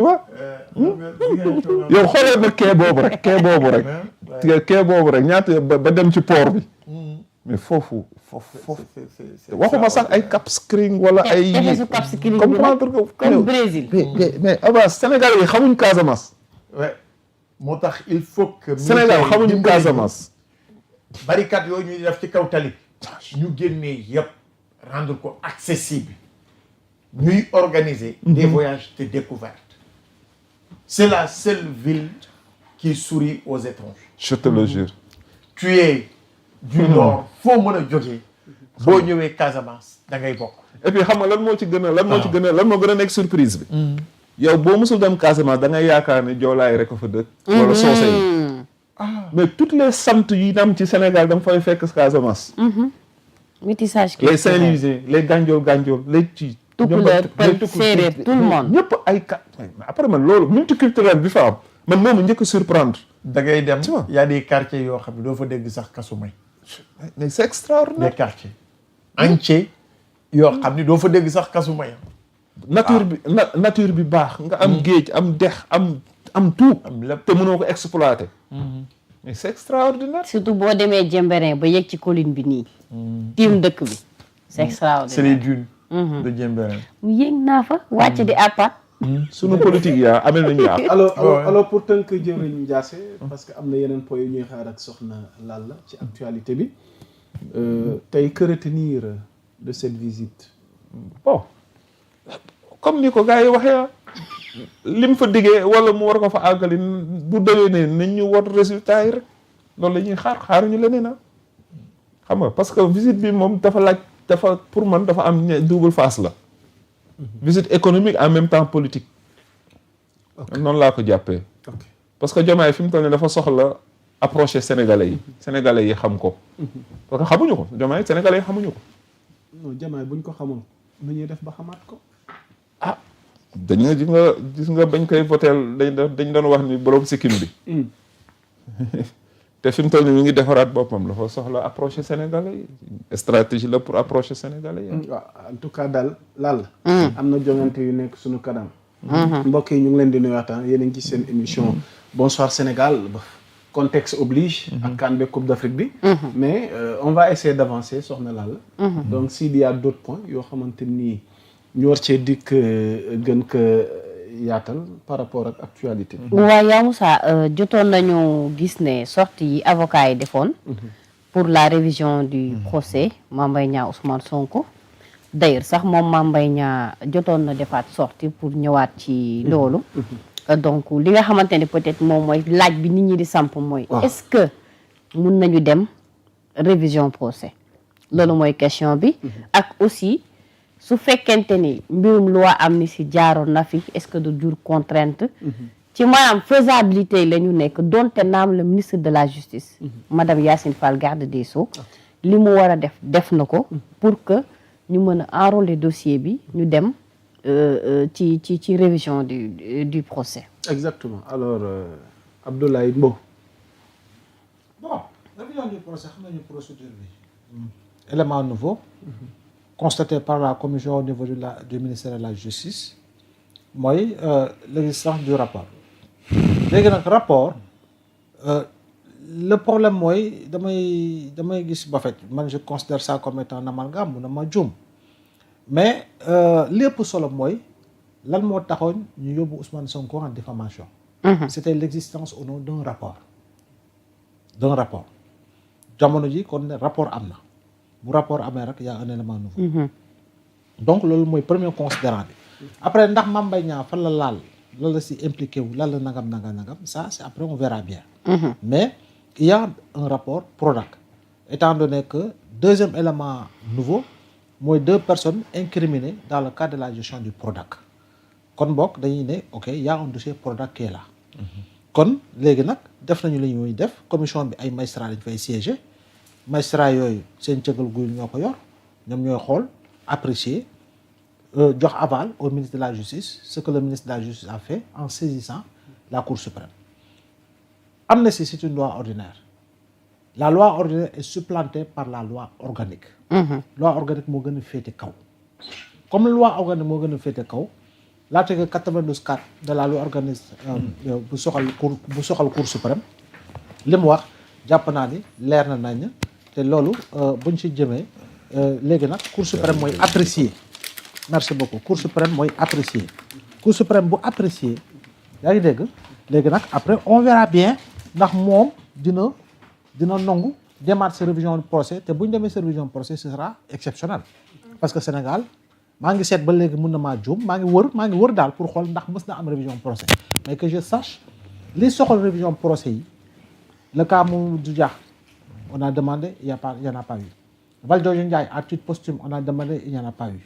vois yow xoolee ma kee boobu rek ñaata ba dem ci port bi mais foofu waxuma sax ay Cap Skirring wala ay comprendre que comme Brésil mais Abbas Sénégal yi xamuñ Casamance moo tax il faut que Sénégal xamuñ Casamance barricade yooyu ñuy def ci kaw tali ñu génnee yëpp rendre ko accessible ñuy organiser des voyages de découverte. C'est la seule ville qui sourit aux étrangers. Je te le jure. Tu es du nord foo mën a jógee boo ñëwee Casamance da ngay bokk. et puis xam nga lan moo gën a nekk surprise bi. yow boo musul dem Casamance da ngay yaakaar ne joolaay rek a fa dëkk. wala soose yi. mais toutes les sant yi am ci Sénégal da nga fay fekk Casamance. métissage les Saint-Louisiens les Gandiol les ci. Tukulóor Pël Séeréer tout le monde. ñëpp ay après man loolu multiculturel bi fa am man moomu njëkk a surprendre. da ngay dem y a des quartiers yoo xam ne doo fa dégg sax kasumay. mais c'est extraordinaire. des quartiers entiers yoo xam ne doo fa dégg sax kasumay. nature bi baax nga am géej am dex am tout. am lépp te mënoo ko exploiter. mais c'est extraordinaire. surtout boo demee Jemberin ba yegg ci colline bi nii. tiim dëkk bi c'est extraordinaire. c'est les dunes. de Jemberin. mu yéeg naa fa wàcc di àppa. sunu politique yaa amel nañu yàq. alors pour tënk jëwriñ Ndiassé parce que am na yeneen point yu ñuy xaar ak soxna Lalla ci actualité bi tey que retenir de cette visite. bon comme ni ko gars yi waxee lim fa diggee wala mu war ko fa àggali bu déwénee nañ ñu wot résultat yi rek loolu la ñuy xaaruñu leneen xam nga parce que visite bi moom dafa pour man dafa am double face la. visite économique en même temps politique. noonu laa ko jàppee. parce que Diomaye fi mu toll nii dafa soxla approcher sénégalais yi xam ko. parce que xamuñu ko Diomaye sénégalais yi xamuñu ko. non Diomaye buñ ko xamul nu ñuy def ba xamaat ko. gis nga bañ koy voteel dañ doon wax ni borom sikkim bi. te fi mu toll nii mi ngi defaraat boppam dafa soxla approcher sénégalais yi stratégie la pour approcher sénégalais yi. waaw en tout cas daal Lalla. am na jongante yu nekk suñu kanam. mbokk yi ñu ngi leen di nuyuwaat yéen a ngi ci seen émission Bonsoir Sénégal contexte oblige. ak CAN bi Coupe d'Afrique bi. mais on va essayer d'avancer soxna Lalla. donc s'il y a d'autres points yoo xamante ni ñu war cee dikk gën ko yaatal par rapport ak actualité bi. waaw yaa Moussa jotoon nañu gis ne sortie yi avocat yi defoon. pour la révision du procès Mame Mbaye Niang Ousmane Sonko. d'ailleurs sax moom Mame Mbaye Niang jotoon na defaat sortie pour ñëwaat ci loolu. donc li nga xamante ne peut-être moom mooy laaj bi nit ñi di samp mooy. est-ce que mun nañu dem révision procès. loolu mooy question bi. ak aussi su fekkente ni mbirum loi amnistie jaaroon na fi est-ce que du jur contrainte. ci maanaam faisabilité la ñu nekk donte naam le ministre de la justice. madame Yacine Fall garde des Sceaux. li mu war a def na ko. pour que ñu mën a enrôler dossier bi ñu dem ci révision du procès. exactement alors Abdoulaye Mbow. bon révision du procès xam nañu procédure bi. élément nouveau. constaté par la commission au niveau du ministère de la justice mooy l'existence du rapport. léegi nag rapport le problème mooy damay gis ba fait man je considère ça comme étant un amalgame mun na ma juum mais lépp solo mooy lan moo taxoon ñu yóbbu Ousmane Sonko en diffamation. C'était l'existence au nom d'un rapport. jamono ji kon ne rapport am na bu rapport amee rek y a un élément nouveau. donc loolu mooy premier considérant bi. après ndax Mame Mbaye Niang fan la laal lan la si impliqué wu lan la nangam ça c'est après on verra bien. mais il y a un rapport Prodac étant donné que deuxième élément nouveau mooy 2 personnes incriminées dans le cadre de la gestion du Prodac kon bokk dañuy ne ok y a un dossier Prodac qui est là. kon léegi nag def nañu li ñuy def commission bi ay magistrats dañ fay siéger magistrats yooyu seen cëgal guy ñoo ko yor ñoom ñooy xool apprécier jox aval au ministre de la justice ce que le ministre de la justice a fait en saisissant la Cour suprême. Amnistie c'est une loi ordinaire. La loi ordinaire est supplantée par la loi organique. Loi organique moo gën a féete kaw. comme loi organique moo gën a féete kaw l'article 92.4 de la loi organique bu soxal Cour suprême li mu wax jàpp naa ni leer na nañ te loolu buñ ci jëmee léegi nag Cour suprême mooy apprécier merci beaucoup Cour suprême mooy apprécier Cour suprême bu apprécier yaa ngi dégg léegi nag après on verra bien ndax moom dina nangu demaat sa révision de procès te bu ñu demee sa révision de procès ce sera exceptionnel parce que Sénégal maa ngi seet ba léegi mun na maa juum maa ngi wër daal pour xool ndax mës na am révision de procès mais que je sache li soxal révision de procès yi le cas Mamadou Dia on a demandé il y en a pas eu Valdiodio Ndiaye à titre posthume on a demandé il n'y en a pas eu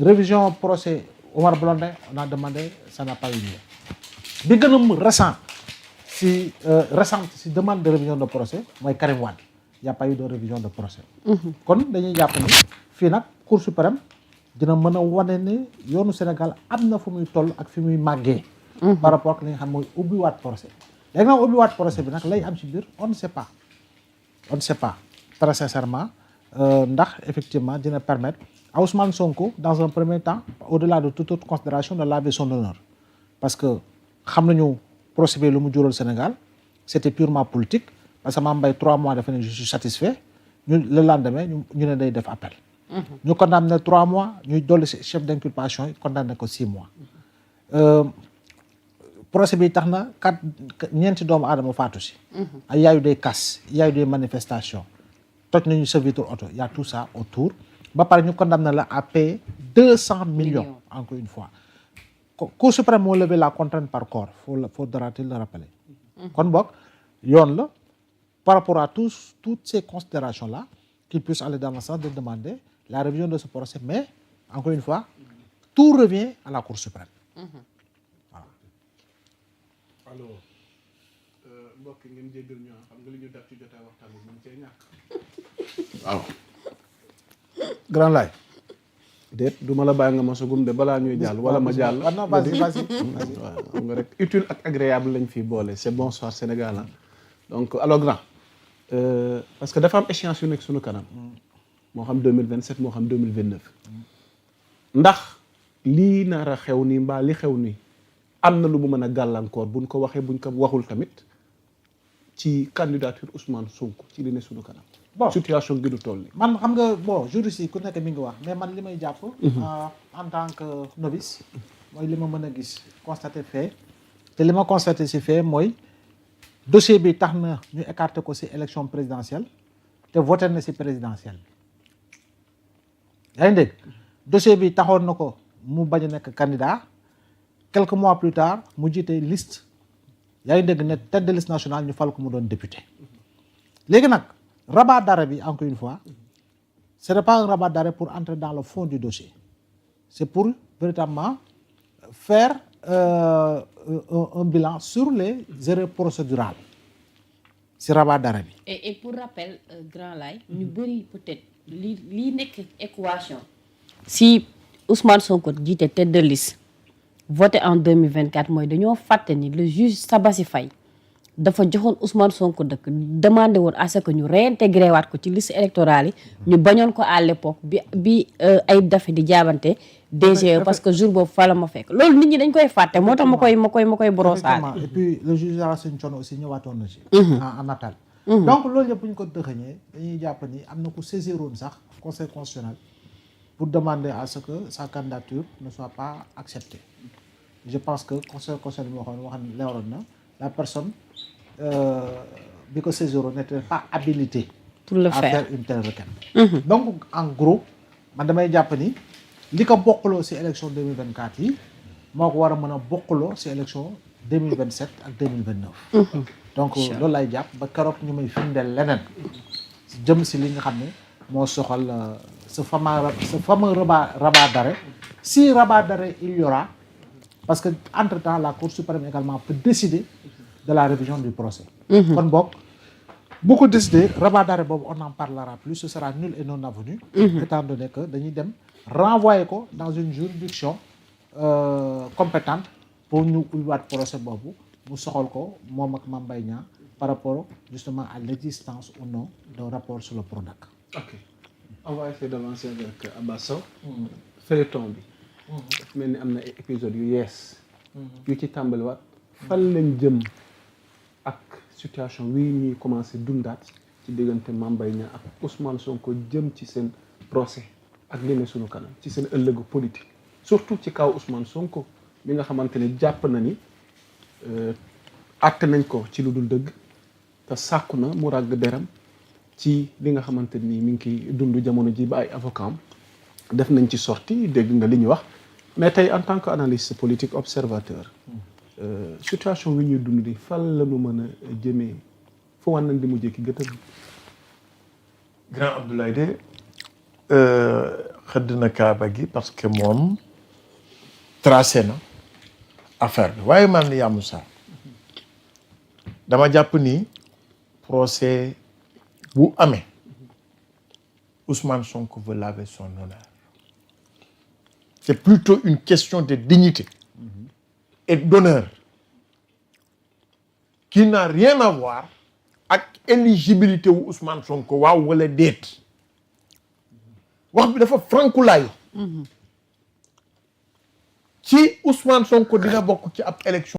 révision procès Omar Blondin on a demandé ça n'a pas eu lieu bi gën a récente si demande de révision de procès mooy Karim Wade il n'y a pas eu de révision de procès kon dañuy jàpp ni fii nag Cour suprême dina mën a wane ne yoonu Sénégal am na fu muy toll ak fi muy màggee par rapport ak li nga xam mooy ubbiwaat procès léegi nag ubbiwaat procès bi nag lay am ci biir on ne sait pas très sincèrement ndax effectivement dina permettre à Ousmane Sonko dans un premier temps au-delà de toute autre considération de laver son honneur parce que xam nañu procès bi lu mu jural Sénégal c'était purement politique parce que Mame Mbaye 3 mois dafa ne je suis satisfait le lendemain ñu ne day def appel ñu condamné 3 mois ñuy dolli chef d'inculpation yi condamné ko 6 mois procès bi tax na ñeenti doomu aadama faatu si ay yaayu des casses yaayu des manifestations toj nañu sa vitre auto y a tout ça autour ba pare ñu condamné la à payer 200 millions encore une fois Cour suprême moo levé la contrainte par corps faudra-t-il le rappeler kon boog yoon la par rapport à toutes ces considérations là qu'il puisse aller dans le sens de demander la révision de ce procès mais encore une fois tout revient à la Cour suprême voilà. alors mbokk ngeen jéggal ñu xam nga li ñu def ci jotaay waxtaan bi mën cee ñàkk waaw Grand Laye déet du ma la bàyyi nga ma sugum de balaa ñuy jàll wala ma jàll vas-y waaw xam nga rek utile ak agréable lañ fi boole c'est bonsoir Sénégal donc alors grand parce que dafa am échéance yu nekk suñu kanam moo xam 2027 moo xam 2029 ndax lii nar a xew nii mbaa li xew nii am na lu mu mën a gàllankoor buñ ko waxee buñ ko waxul tamit ci candidature Ousmane Sonko ci li ne suñu kanam bon situation gi du toll nii man xam nga bon juriste yi ku nekk mi ngi wax mais man li may jàpp en tant que novice mooy li ma mën a gis constaté fait te li ma constaté si fait mooy dossier bi tax na ñu écarté ko si élection présidentielle te voté na si présidentielle bi yaa ngi dégg dossier bi taxoon na ko mu bañ a nekk candidat quelques mois plus tard mu jiite liste yaa ngi dégg ne tête de liste nationale ñu fal ko mu doon député léegi nag rabat d'arrêt bi encore une fois ce n'est pas un rabat d'arrêt pour entrer dans le fond du dossier c'est pour véritablement faire un bilan sur les erreurs procédurales si rabat d'arrêt bi. et pour rappel Grand Laye ñu bëri peut-être lii nekk équation si Ousmane Sonko jiite tête de liste voté en 2024 mooy dañoo fàtte ni le juge Sabassi Faye dafa joxoon Ousmane Sonko dëkk demandé woon à ce que ñu réintégré waat ko ci liste électorale yi ñu bañoon ko à l'époque bi Ayib Daffé di jaabante DG parce que jour boobu fa la ma fekk loolu nit ñi dañ koy fàtte moo tax ma koy brossaale. Et puis le juge Racine Thion aussi ñëwaatoon na ci en appel donc loolu yëpp bu ñu ko dëxëñee dañuy jàpp ni am na ku saisiroon sax conseil constitutionnel pour demander à ce que sa candidature ne soit pas acceptée je pense que conseil constitutionnel bi waxoon leeroon na la personne bi ko saisiroon n'était pas habilité pour le à faire faire une telle requête donc en gros man damay jàpp ni li ko bokkaloo ci élection 2024 yi moo ko war a mën a bokkaloo ci élection 2027 ak 2029 donc loolu lay jàpp ba keroog ñu may firndeel leneen jëm ci li nga xam ne moo soxal ce fameux rabat d'arrêt si rabat d'arrêt il y aura parce que entre-temps la Cour suprême également peut décider de la révision du procès kon boog bu ko décider rabat d'arrêt boobu on n'en parlera plus ce sera nul et non avenu étant donné que dañuy dem renvoyer ko dans une juridiction compétente pour ñu ubbiwaat procès boobu mu soxal ko moom ak Mame Mbaye Niang par rapport justement à l'existence ou non d'un rapport sur le Prodac. ok on va essayer d'avancer avec Abba Sow feuilleton bi daf mel ni am na ay épisodes yu yees yu ci tàmbaliwaat fan lañ jëm ak situation wii ñuy commencé dundaat ci diggante Mame Mbaye Niang ak Ousmane Sonko jëm ci seen procès ak li ne sunu kanam ci seen ëllëgu politique surtout ci kaw Ousmane Sonko mi nga xamante ne jàpp na ni àtte nañ ko ci lu dul dëgg te sàkku na mu ràgg deram ci li nga xamante ni mi ngi koy dund jamono ji ba ay avocat am def nañ ci sorti dégg nga li ñu wax mais tey en tant que analyste politique observateur situation wi ñuy dund di fan la ñu mën a jëmee fu wan nañ di mujjee ki gëtëm. grand Abdoulaye de xëdd na kaaba gi parce que moom tracé na affaire bi waaye man yaa Moussa dama jàpp ni procès bu amee Ousmane Sonko veut laver son honneur. C'est plutôt une question de dignité et d'honneur qui n'a rien à voir ak éligibilité wu Ousmane Sonko waaw wala déet wax bi dafa frankulaayu ci Ousmane Sonko dina bokk ci ab élection